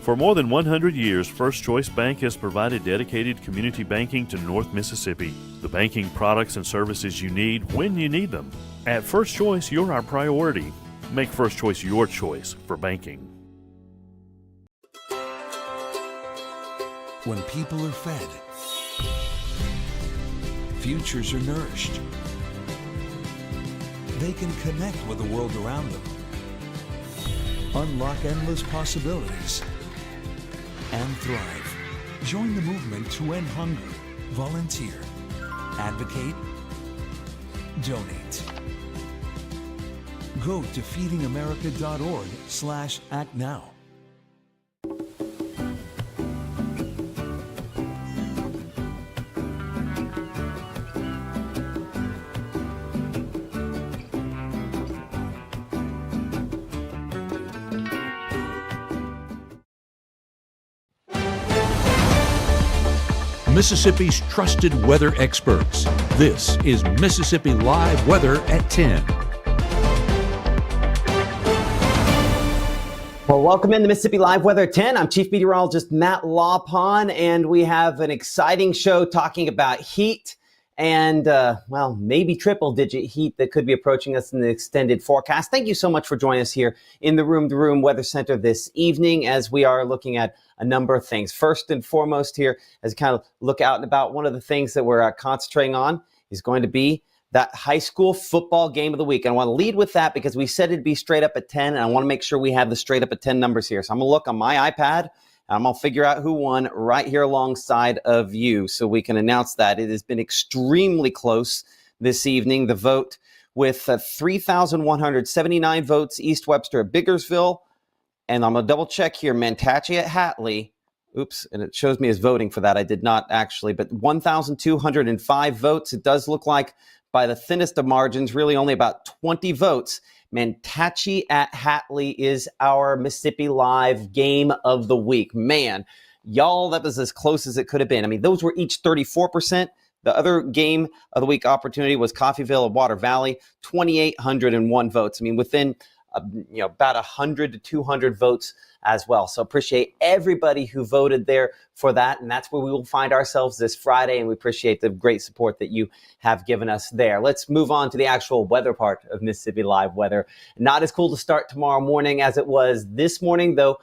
For more than 100 years, First Choice Bank has provided dedicated community banking to North Mississippi. The banking products and services you need when you need them. At First Choice, you're our priority. Make First Choice your choice for banking. When people are fed, futures are nourished. They can connect with the world around them, unlock endless possibilities, and thrive. Join the movement to end hunger. Volunteer. Advocate. Donate. Go to feedingamerica.org/act now. Mississippi's trusted weather experts. This is Mississippi Live Weather at 10. Well, welcome into Mississippi Live Weather at 10. I'm Chief Meteorologist Matt Lawpon, and we have an exciting show talking about heat and, maybe triple-digit heat that could be approaching us in the extended forecast. Thank you so much for joining us here in the Room to Room Weather Center this evening as we are looking at a number of things. First and foremost here, as we kind of look out and about, one of the things that we're concentrating on is going to be that high school football game of the week. And I want to lead with that because we said it'd be straight up at 10, and I want to make sure we have the straight up at 10 numbers here. So I'm going to look on my iPad, and I'm going to figure out who won right here alongside of you so we can announce that. It has been extremely close this evening. The vote with 3,179 votes, East Webster at Biggersville. And I'm going to double check here, Mantachie at Hatley. Oops, and it shows me as voting for that. I did not actually, but 1,205 votes. It does look like by the thinnest of margins, really only about 20 votes. Mantachie at Hatley is our Mississippi Live game of the week. Man, y'all, that was as close as it could have been. I mean, those were each 34%. The other game of the week opportunity was Coffeyville at Water Valley, 2,801 votes. I mean, within about 100 to 200 votes as well. So appreciate everybody who voted there for that. And that's where we will find ourselves this Friday. And we appreciate the great support that you have given us there. Let's move on to the actual weather part of Mississippi Live Weather. Not as cool to start tomorrow morning as it was this morning, though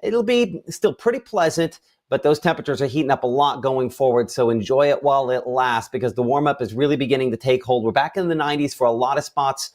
it'll be still pretty pleasant. But those temperatures are heating up a lot going forward, so enjoy it while it lasts because the warm-up is really beginning to take hold. We're back in the 90s for a lot of spots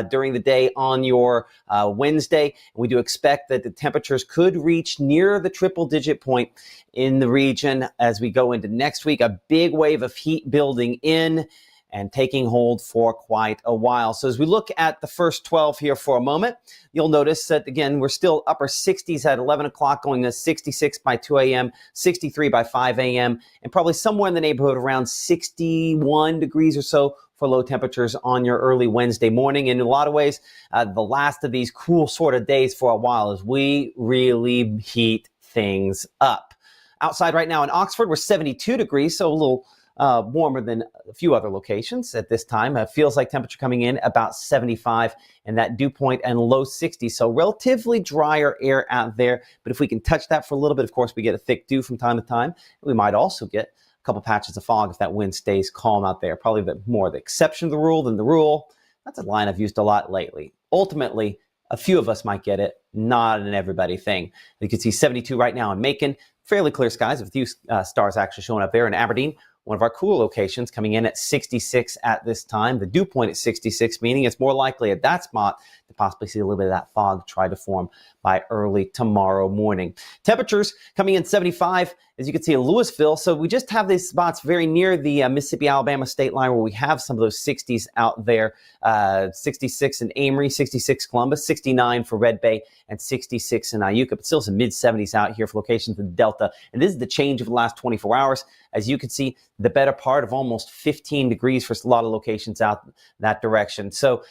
during the day on your Wednesday. We do expect that the temperatures could reach near the triple-digit point in the region as we go into next week. A big wave of heat building in and taking hold for quite a while. So as we look at the first 12 here for a moment, you'll notice that, again, we're still upper 60s at 11 o'clock, going to 66 by 2 a.m., 63 by 5 a.m., and probably somewhere in the neighborhood around 61 degrees or so for low temperatures on your early Wednesday morning. And in a lot of ways, the last of these cool sort of days for a while as we really heat things up. Outside right now in Oxford, we're 72 degrees, so a little warmer than a few other locations at this time. It feels like temperature coming in about 75 and that dew point and low 60s. So relatively drier air out there. But if we can touch that for a little bit, of course, we get a thick dew from time to time. We might also get a couple patches of fog if that wind stays calm out there. Probably more the exception of the rule than the rule. That's a line I've used a lot lately. Ultimately, a few of us might get it, not an everybody thing. You can see 72 right now in Macon. Fairly clear skies with a few stars actually showing up there in Aberdeen. One of our cool locations coming in at 66 at this time. The dew point at 66, meaning it's more likely at that spot to possibly see a little bit of that fog try to form by early tomorrow morning. Temperatures coming in 75, as you can see in Louisville. So we just have these spots very near the Mississippi-Alabama state line where we have some of those 60s out there. 66 in Amory, 66 Columbus, 69 for Red Bay, and 66 in Iuka. But still some mid-70s out here for locations in the Delta. And this is the change of the last 24 hours. As you can see, the better part of almost 15 degrees for a lot of locations out that direction. So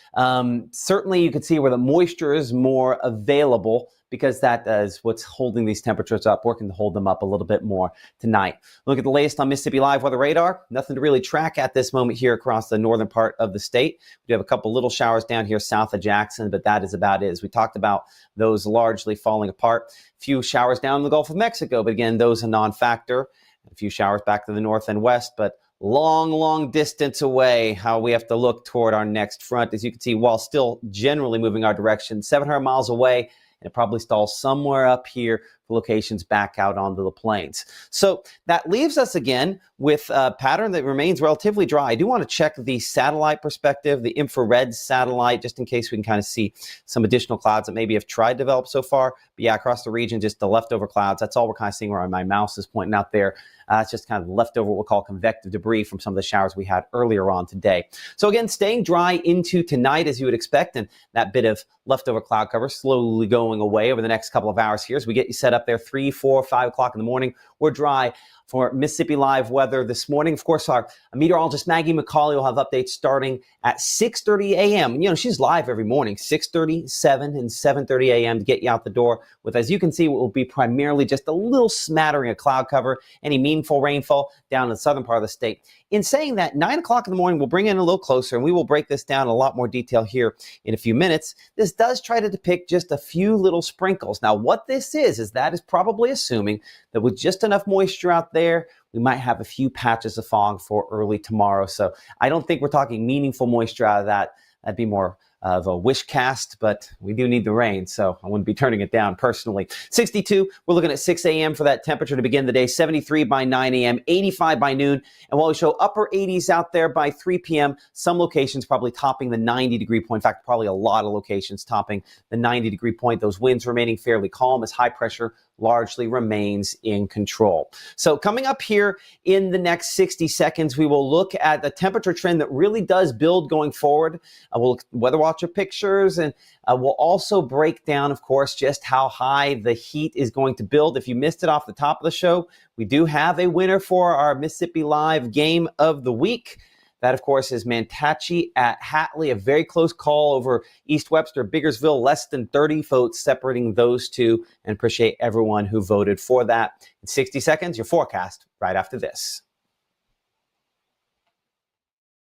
certainly you can see where the moisture is more available, because that is what's holding these temperatures up, working to hold them up a little bit more tonight. Look at the latest on Mississippi Live Weather Radar. Nothing to really track at this moment here across the northern part of the state. We do have a couple little showers down here south of Jackson, but that is about it. As we talked about, those largely falling apart. A few showers down in the Gulf of Mexico, but again, those a non-factor. A few showers back to the north and west, but long distance away how we have to look toward our next front. As you can see, while still generally moving our direction, 700 miles away, and it probably stalls somewhere up here for locations back out onto the plains. So that leaves us again with a pattern that remains relatively dry. I do want to check the satellite perspective, the infrared satellite, just in case we can kind of see some additional clouds that maybe have tried to develop so far. But yeah, across the region, just the leftover clouds. That's all we're kind of seeing where my mouse is pointing out there. It's just kind of leftover what we'll call convective debris from some of the showers we had earlier on today. So again, staying dry into tonight as you would expect, and that bit of leftover cloud cover slowly going away over the next couple of hours here as we get you set up there 3, 4, 5 o'clock in the morning. We're dry for Mississippi Live weather this morning. Of course, our meteorologist Maggie McCauley will have updates starting at 6:30 a.m. You know, she's live every morning, 6:30, 7, and 7:30 a.m. to get you out the door with, as you can see, what will be primarily just a little smattering of cloud cover, any meaningful rainfall down in the southern part of the state. In saying that, 9 o'clock in the morning, we'll bring in a little closer, and we will break this down in a lot more detail here in a few minutes. This does try to depict just a few little sprinkles. Now, what this is that is probably assuming that with just enough moisture out there, we might have a few patches of fog for early tomorrow. So I don't think we're talking meaningful moisture out of that. That'd be more of a wish cast, but we do need the rain, so I wouldn't be turning it down personally. 62, we're looking at 6 a.m. for that temperature to begin the day, 73 by 9 a.m., 85 by noon, and while we show upper 80s out there by 3 p.m., some locations probably topping the 90-degree point. In fact, probably a lot of locations topping the 90-degree point. Those winds remaining fairly calm as high pressure largely remains in control. So coming up here in the next 60 seconds, we will look at the temperature trend that really does build going forward. We'll look at weather watcher pictures, and we'll also break down, of course, just how high the heat is going to build. If you missed it off the top of the show, we do have a winner for our Mississippi Live Game of the Week. That, of course, is Mantachie at Hatley, a very close call over East Webster, Biggersville, less than 30 votes separating those two, and appreciate everyone who voted for that. In 60 seconds, your forecast right after this.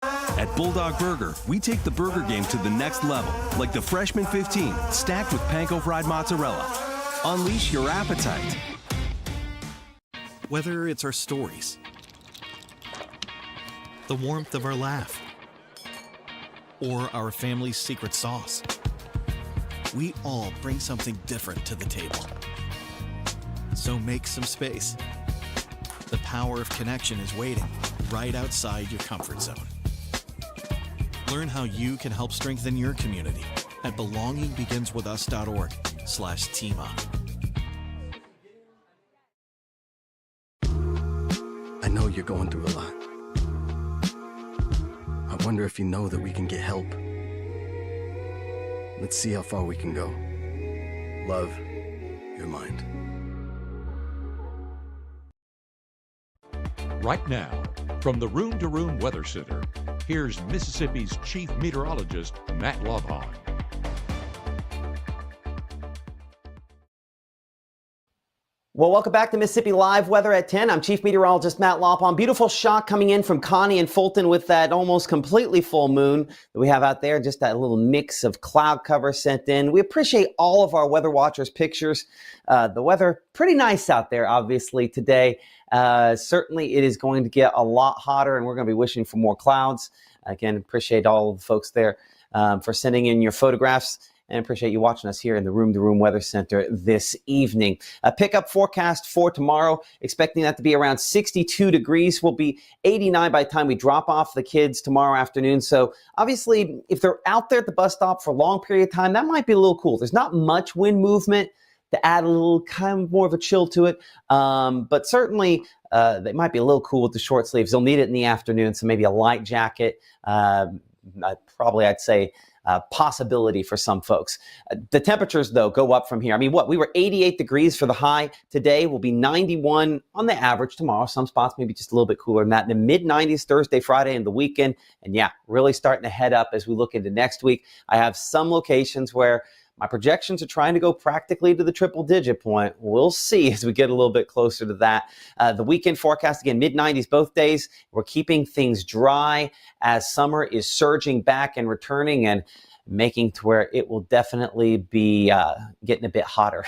At Bulldog Burger, we take the burger game to the next level, like the Freshman 15, stacked with panko fried mozzarella. Unleash your appetite. Whether it's our stories, the warmth of our laugh, or our family's secret sauce, we all bring something different to the table. So make some space. The power of connection is waiting right outside your comfort zone. Learn how you can help strengthen your community at belongingbeginswithus.org/teamup. I know you're going through a lot. I wonder if you know that we can get help. Let's see how far we can go. Love, your mind. Right now, from the Room to Room Weather Center, here's Mississippi's Chief Meteorologist, Matt Lobhon. Well, welcome back to Mississippi Live Weather at 10. I'm Chief Meteorologist Matt Lobhon. Beautiful shot coming in from Connie and Fulton with that almost completely full moon that we have out there. Just that little mix of cloud cover sent in. We appreciate all of our weather watchers' pictures. The weather, pretty nice out there, obviously, today. Certainly, it is going to get a lot hotter, and we're going to be wishing for more clouds. Again, appreciate all of the folks there for sending in your photographs. And appreciate you watching us here in the Room to Room Weather Center this evening. A pickup forecast for tomorrow, expecting that to be around 62 degrees. Will be 89 by the time we drop off the kids tomorrow afternoon. So obviously, if they're out there at the bus stop for a long period of time, that might be a little cool. There's not much wind movement to add a little kind of more of a chill to it. But certainly, they might be a little cool with the short sleeves. They'll need it in the afternoon, so maybe a light jacket. I'd say possibility for some folks. The temperatures, though, go up from here. I mean, we were 88 degrees for the high today. We'll be 91 on the average tomorrow. Some spots maybe just a little bit cooler than that. In the mid-90s Thursday, Friday, and the weekend. And yeah, really starting to head up as we look into next week. I have some locations where My projections are trying to go practically to the triple digit point. We'll see as we get a little bit closer to that. The weekend forecast, again, mid-90s both days. We're keeping things dry as summer is surging back and returning and making to where it will definitely be getting a bit hotter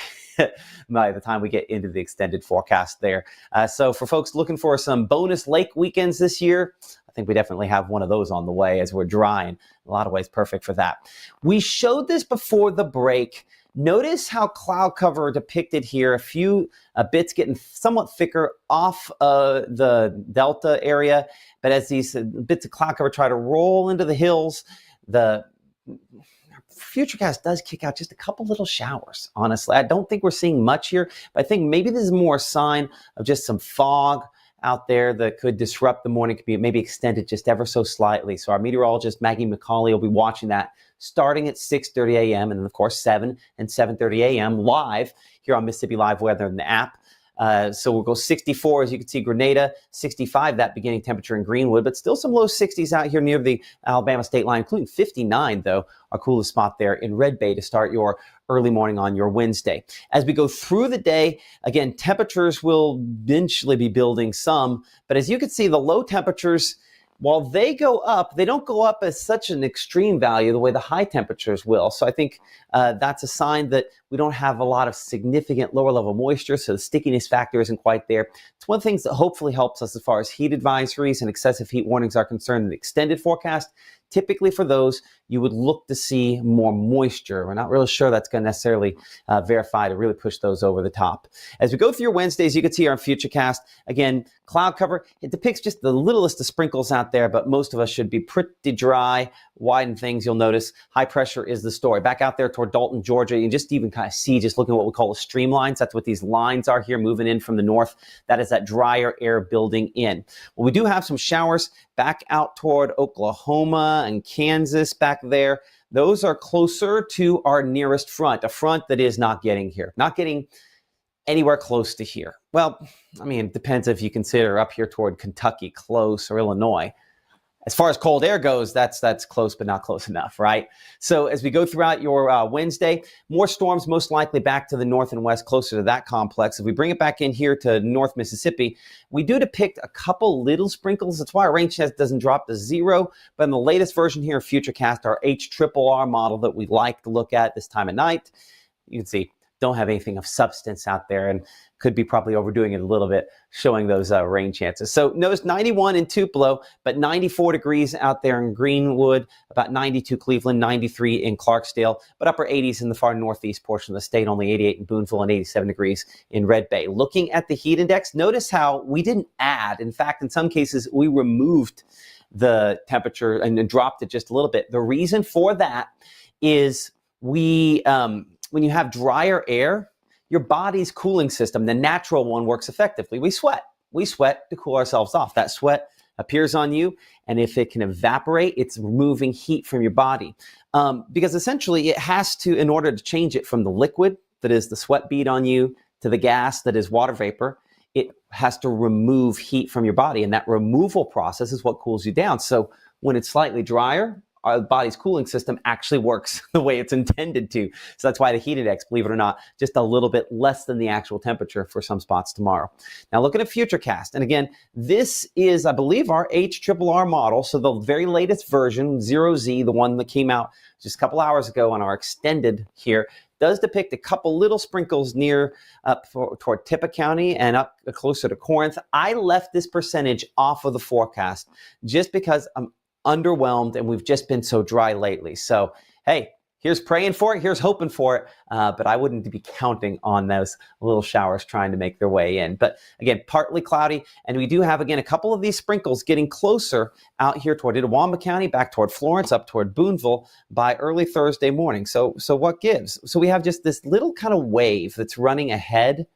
by the time we get into the extended forecast there. So for folks looking for some bonus lake weekends this year, I think we definitely have one of those on the way as we're dry and in a lot of ways perfect for that. We showed this before the break. Notice how cloud cover depicted here, a few bits getting somewhat thicker off the delta area, but as these bits of cloud cover try to roll into the hills, the Futurecast does kick out just a couple little showers, honestly. I don't think we're seeing much here, but I think maybe this is more a sign of just some fog out there that could disrupt the morning commute, maybe extend it just ever so slightly. So our meteorologist, Maggie McCauley, will be watching that starting at 6:30 a.m. and then, of course, 7 and 7:30 a.m. live here on Mississippi Live Weather in the app. So we'll go 64, as you can see, Grenada, 65, that beginning temperature in Greenwood, but still some low 60s out here near the Alabama state line, including 59, though, our coolest spot there in Red Bay to start your early morning on your Wednesday. As we go through the day, again, temperatures will eventually be building some, but as you can see, the low temperatures, while they go up, they don't go up as such an extreme value the way the high temperatures will. So I think that's a sign that we don't have a lot of significant lower level moisture, so the stickiness factor isn't quite there. It's one of the things that hopefully helps us as far as heat advisories and excessive heat warnings are concerned in the extended forecast. Typically for those, you would look to see more moisture. We're not really sure that's going to necessarily verify to really push those over the top. As we go through your Wednesdays, you can see our Futurecast. Again, cloud cover, it depicts just the littlest of sprinkles out there, but most of us should be pretty dry. Widen things, you'll notice. High pressure is the story. Back out there toward Dalton, Georgia, you can just even kind of see, just looking at what we call the streamlines. That's what these lines are here moving in from the north. That is that drier air building in. Well, we do have some showers back out toward Oklahoma and Kansas back there. Those are closer to our nearest front, a front that is not getting here, not getting anywhere close to here. Well, I mean, it depends if you consider up here toward Kentucky close or Illinois. As far as cold air goes, that's close, but not close enough, right? So as we go throughout your Wednesday, more storms most likely back to the north and west, closer to that complex. If we bring it back in here to North Mississippi, we do depict a couple little sprinkles. That's why our rain chance doesn't drop to 0. But in the latest version here of Futurecast, our HRRR model that we like to look at this time of night, you can see don't have anything of substance out there and could be probably overdoing it a little bit, showing those rain chances. So notice 91 in Tupelo, but 94 degrees out there in Greenwood, about 92 Cleveland, 93 in Clarksdale, but upper 80s in the far northeast portion of the state, only 88 in Boonville and 87 degrees in Red Bay. Looking at the heat index, notice how we didn't add. In fact, in some cases, we removed the temperature and dropped it just a little bit. The reason for that is when you have drier air, your body's cooling system, the natural one, works effectively. We sweat. We sweat to cool ourselves off. That sweat appears on you, and if it can evaporate, it's removing heat from your body. Because essentially it has to, in order to change it from the liquid that is the sweat bead on you to the gas that is water vapor, it has to remove heat from your body, and that removal process is what cools you down. So when it's slightly drier, our body's cooling system actually works the way it's intended to. So that's why the heat index, believe it or not, just a little bit less than the actual temperature for some spots tomorrow. Now looking at Futurecast, and again, this is, I believe, our HRRR model. So the very latest version, 0Z, the one that came out just a couple hours ago on our extended here, does depict a couple little sprinkles near toward Tippah County and up closer to Corinth. I left this percentage off of the forecast just because I'm underwhelmed and we've just been so dry lately. So, hey, here's praying for it, here's hoping for it, but I wouldn't be counting on those little showers trying to make their way in. But again, partly cloudy, and we do have, again, a couple of these sprinkles getting closer out here toward Itawamba County, back toward Florence, up toward Boonville by early Thursday morning. So what gives? So we have just this little kind of wave that's running ahead.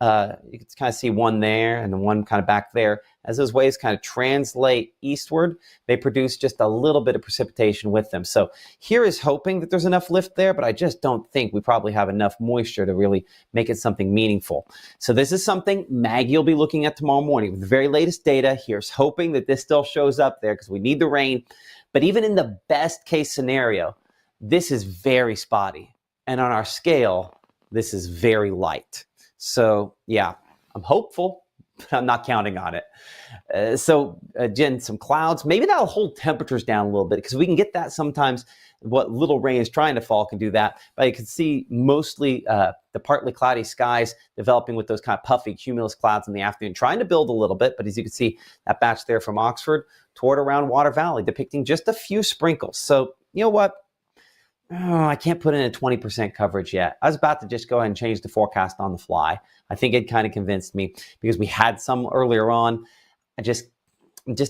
You can kind of see one there and then one kind of back there. As those waves kind of translate eastward, they produce just a little bit of precipitation with them. So here is hoping that there's enough lift there, but I just don't think we probably have enough moisture to really make it something meaningful. So this is something Maggie will be looking at tomorrow morning with the very latest data. Here's hoping that this still shows up there because we need the rain. But even in the best case scenario, this is very spotty. And on our scale, this is very light. So yeah, I'm hopeful, but I'm not counting on it. Jen, some clouds, maybe that'll hold temperatures down a little bit because we can get that sometimes. What little rain is trying to fall can do that, but you can see mostly the partly cloudy skies developing with those kind of puffy cumulus clouds in the afternoon, trying to build a little bit. But as you can see, that batch there from Oxford toward around Water Valley, depicting just a few sprinkles. So you know what? Oh, I can't put in a 20% coverage yet. I was about to just go ahead and change the forecast on the fly. I think it kind of convinced me because we had some earlier on. I'm just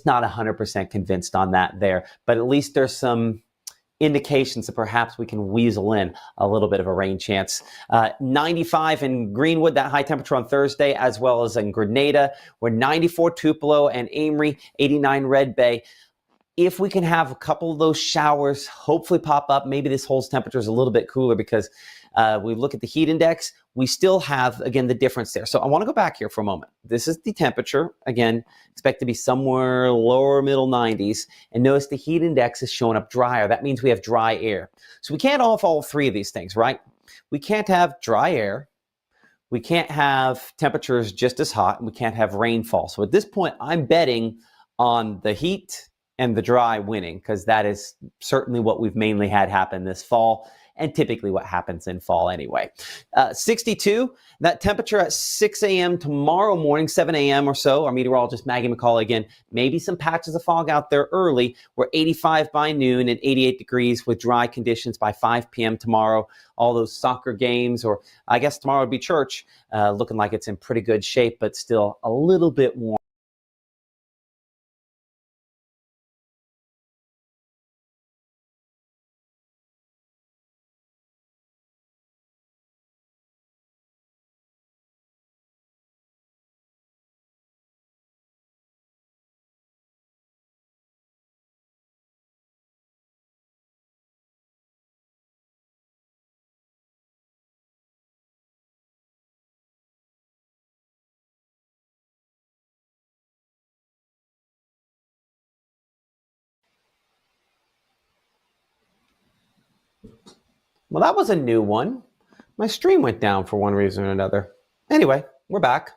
not 100% convinced on that there, but at least there's some indications that perhaps we can weasel in a little bit of a rain chance. 95 in Greenwood, that high temperature on Thursday, as well as in Grenada. We're 94 Tupelo and Amory, 89 Red Bay. If we can have a couple of those showers hopefully pop up, maybe this holds temperatures a little bit cooler because we look at the heat index, we still have, again, the difference there. So I want to go back here for a moment. This is the temperature. Again, expect to be somewhere lower middle 90s. And notice the heat index is showing up drier. That means we have dry air. So we can't have all three of these things, right? We can't have dry air. We can't have temperatures just as hot. And we can't have rainfall. So at this point, I'm betting on the heat and the dry winning because that is certainly what we've mainly had happen this fall. And typically what happens in fall anyway. 62, that temperature at 6 a.m. tomorrow morning, 7 a.m. or so. Our meteorologist Maggie McCauley again, maybe some patches of fog out there early. We're 85 by noon and 88 degrees with dry conditions by 5 p.m. tomorrow. All those soccer games, or I guess tomorrow would be church, looking like it's in pretty good shape, but still a little bit warm. Well, that was a new one. My stream went down for one reason or another. Anyway, we're back.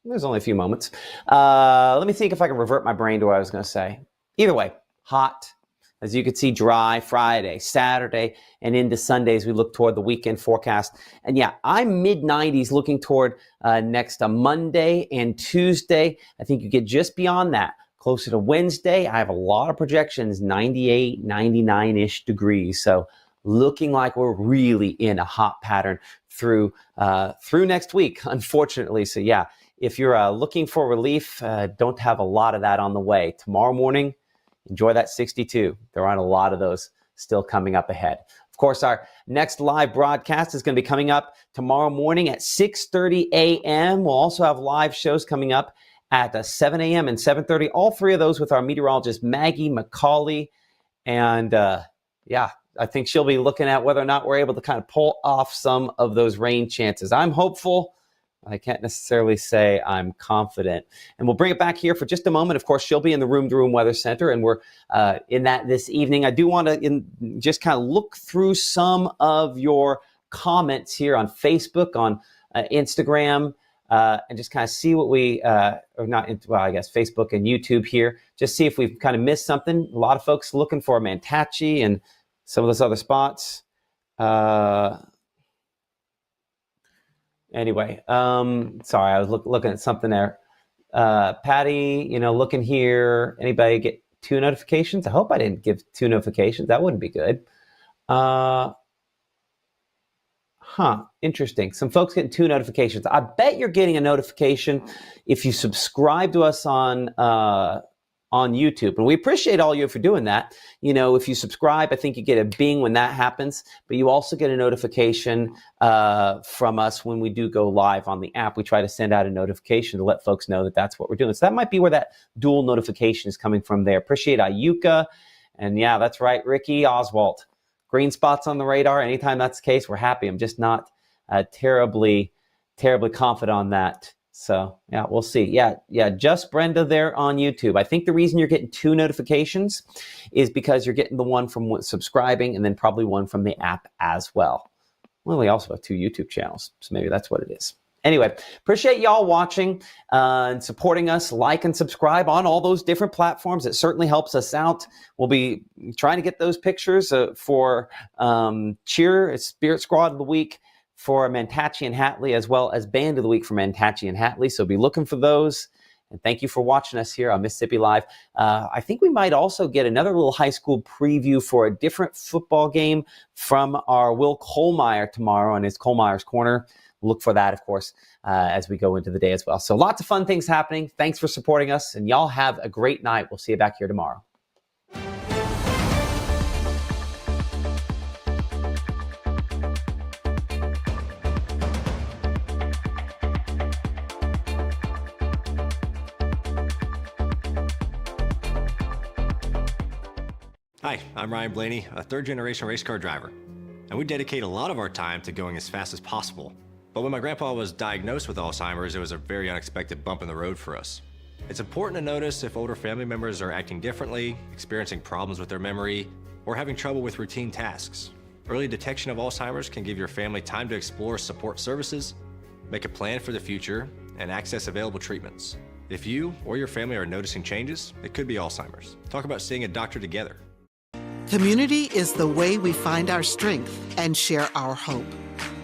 There's only a few moments. Let me think if I can revert my brain to what I was going to say. Either way, hot. As you can see, dry Friday, Saturday, and into Sundays. We look toward the weekend forecast. And yeah, I'm mid-90s looking toward next Monday and Tuesday. I think you get just beyond that. Closer to Wednesday, I have a lot of projections, 98, 99-ish degrees. So looking like we're really in a hot pattern through next week, unfortunately. So yeah, if you're looking for relief, don't have a lot of that on the way. Tomorrow morning, enjoy that 62. There aren't a lot of those still coming up ahead. Of course, our next live broadcast is going to be coming up tomorrow morning at 6:30 a.m. We'll also have live shows coming up at 7 a.m. and 7:30. All three of those with our meteorologist, Maggie McCauley. And yeah, I think she'll be looking at whether or not we're able to kind of pull off some of those rain chances. I'm hopeful. I can't necessarily say I'm confident. And we'll bring it back here for just a moment. Of course, she'll be in the Room to Room Weather Center, and we're in that this evening. I do want to just kind of look through some of your comments here on Facebook, on Instagram, and just kind of see what we, I guess Facebook and YouTube here, just see if we've kind of missed something. A lot of folks looking for Mantachie and some of those other spots. Anyway, sorry, I was looking at something there. Patty, looking here. Anybody get 2 notifications? I hope I didn't give 2 notifications. That wouldn't be good. Interesting. Some folks getting 2 notifications. I bet you're getting a notification if you subscribe to us on YouTube. And we appreciate all you for doing that. If you subscribe, I think you get a bing when that happens, but you also get a notification from us when we do go live on the app. We try to send out a notification to let folks know that that's what we're doing. So that might be where that dual notification is coming from there. Appreciate Ayuka. And yeah, that's right, Ricky Oswald. Green spots on the radar. Anytime that's the case, we're happy. I'm just not terribly confident on that. So yeah, we'll see. Yeah, just Brenda there on YouTube. I think the reason you're getting 2 notifications is because you're getting the one from subscribing and then probably one from the app as well. Well, we also have 2 YouTube channels, so maybe that's what it is. Anyway, appreciate y'all watching and supporting us. Like and subscribe on all those different platforms. It certainly helps us out. We'll be trying to get those pictures for Cheer, Spirit Squad of the Week for Mantachi and Hatley, as well as Band of the Week for Mantachi and Hatley. So be looking for those. And thank you for watching us here on Mississippi Live. I think we might also get another little high school preview for a different football game from our Will Kohlmeyer tomorrow on his Kohlmeyer's Corner. Look for that, of course, as we go into the day as well. So lots of fun things happening. Thanks for supporting us, and y'all have a great night. We'll see you back here tomorrow. Hi, I'm Ryan Blaney, a third-generation race car driver, and we dedicate a lot of our time to going as fast as possible. But when my grandpa was diagnosed with Alzheimer's, it was a very unexpected bump in the road for us. It's important to notice if older family members are acting differently, experiencing problems with their memory, or having trouble with routine tasks. Early detection of Alzheimer's can give your family time to explore support services, make a plan for the future, and access available treatments. If you or your family are noticing changes, it could be Alzheimer's. Talk about seeing a doctor together. Community is the way we find our strength and share our hope.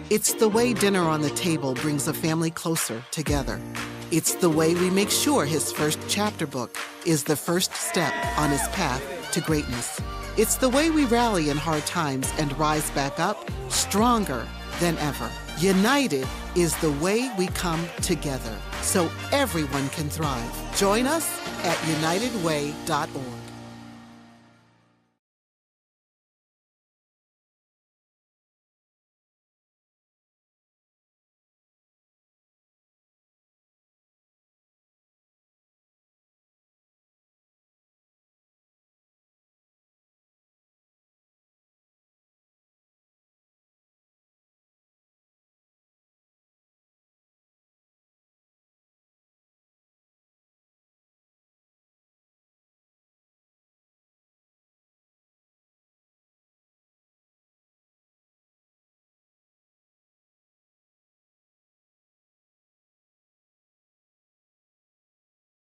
It's the way dinner on the table brings a family closer together. It's the way we make sure his first chapter book is the first step on his path to greatness. It's the way we rally in hard times and rise back up stronger than ever. United is the way we come together so everyone can thrive. Join us at unitedway.org.